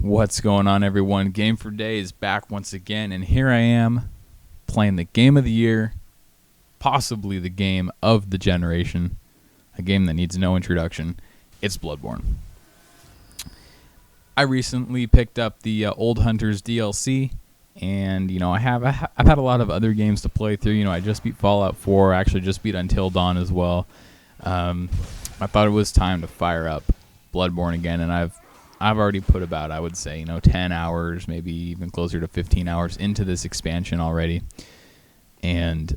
What's going on, everyone? Game for Day is back once again, and here I am playing the game of the year, possibly the game of the generation, a game that needs no introduction. It's Bloodborne. I recently picked up the Old Hunters DLC, and I've had a lot of other games to play through. I just beat Fallout 4, actually just beat Until Dawn as well. I thought it was time to fire up Bloodborne again, and I've already put about, I would say, 10 hours, maybe even closer to 15 hours into this expansion already. And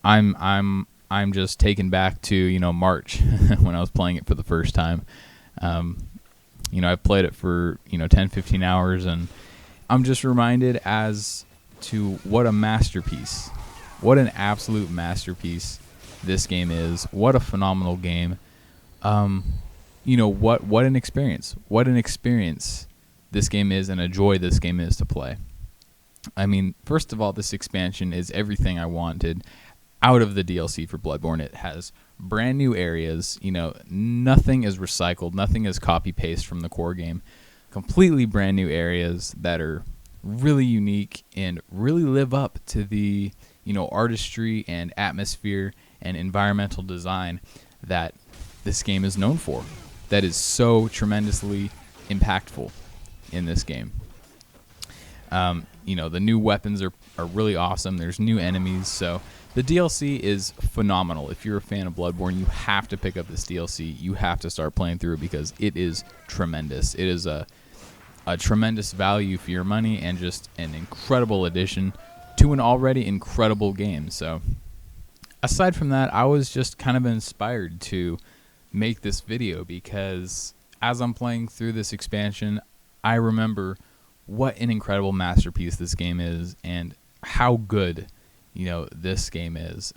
I'm just taken back to, March when I was playing it for the first time. I've played it for, 10, 15 hours, and I'm just reminded as to what a masterpiece, what an absolute masterpiece this game is. What a phenomenal game. What an experience. What an experience this game is, and a joy this game is to play. I mean, first of all, this expansion is everything I wanted out of the DLC for Bloodborne. It has brand new areas. Nothing is recycled. Nothing is copy-paste from the core game. Completely brand new areas that are really unique and really live up to the, artistry and atmosphere and environmental design that this game is known for. That is so tremendously impactful in this game. The new weapons are really awesome. There's new enemies, so the DLC is phenomenal. If you're a fan of Bloodborne, you have to pick up this DLC. You have to start playing through it because it is tremendous. It is a tremendous value for your money and just an incredible addition to an already incredible game. So aside from that, I was just kind of inspired to make this video because as I'm playing through this expansion, I remember what an incredible masterpiece this game is and how good, this game is.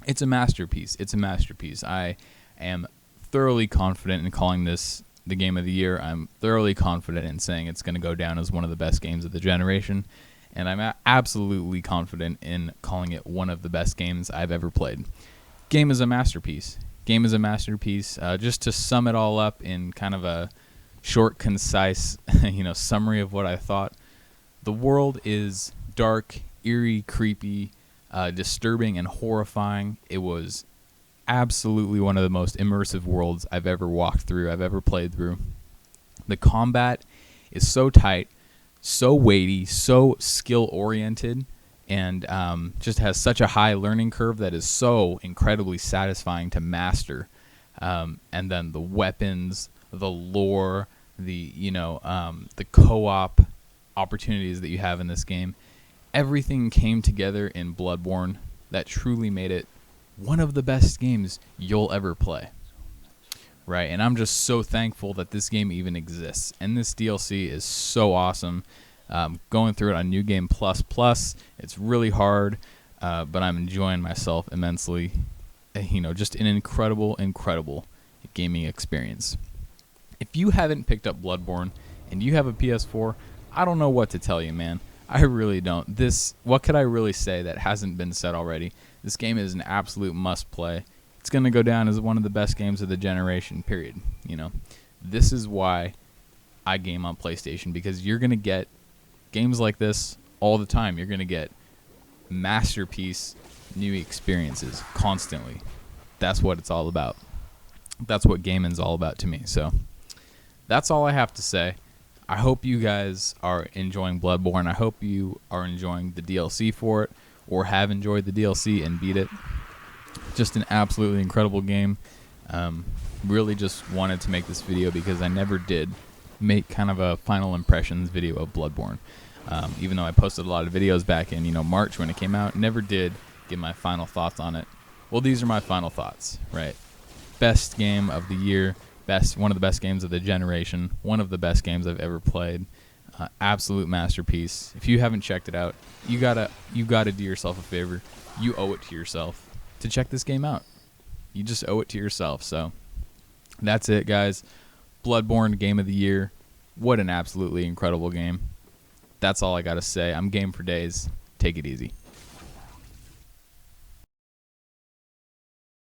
It's a masterpiece. It's a masterpiece. I am thoroughly confident in calling this the game of the year. I'm thoroughly confident in saying it's going to go down as one of the best games of the generation, and I'm absolutely confident in calling it one of the best games I've ever played. Game is a masterpiece. Game is a masterpiece. Just to sum it all up in kind of a short, concise, summary of what I thought. The world is dark, eerie, creepy, disturbing, and horrifying. It was absolutely one of the most immersive worlds I've ever walked through, I've ever played through. The combat is so tight, so weighty, so skill-oriented, and just has such a high learning curve that is so incredibly satisfying to master. And then the weapons, the lore, the co-op opportunities that you have in this game, everything came together in Bloodborne that truly made it one of the best games you'll ever play. Right, and I'm just so thankful that this game even exists. And this DLC is so awesome. Going through it on New Game Plus, it's really hard, but I'm enjoying myself immensely. Just an incredible gaming experience. If you haven't picked up Bloodborne and you have a PS4, I don't know what to tell you, man. I really don't. What could I really say that hasn't been said already? This game is an absolute must-play. It's going to go down as one of the best games of the generation, period. This is why I game on PlayStation, because you're going to get games like this all the time. You're going to get masterpiece new experiences constantly. That's what it's all about. That's what gaming's all about to me. So that's all I have to say. I hope you guys are enjoying Bloodborne. I hope you are enjoying the DLC for it, or have enjoyed the DLC and beat it. Just an absolutely incredible game. Really just wanted to make this video because I never did make kind of a final impressions video of Bloodborne. Even though I posted a lot of videos back in March when it came out, never did give my final thoughts on it. Well, these are my final thoughts, right? Best game of the year, one of the best games of the generation, one of the best games I've ever played. Absolute masterpiece. If you haven't checked it out, you gotta do yourself a favor. You owe it to yourself to check this game out. You just owe it to yourself. So that's it, guys. Bloodborne, game of the year. What an absolutely incredible game. That's all I gotta say. I'm game for days. Take it easy.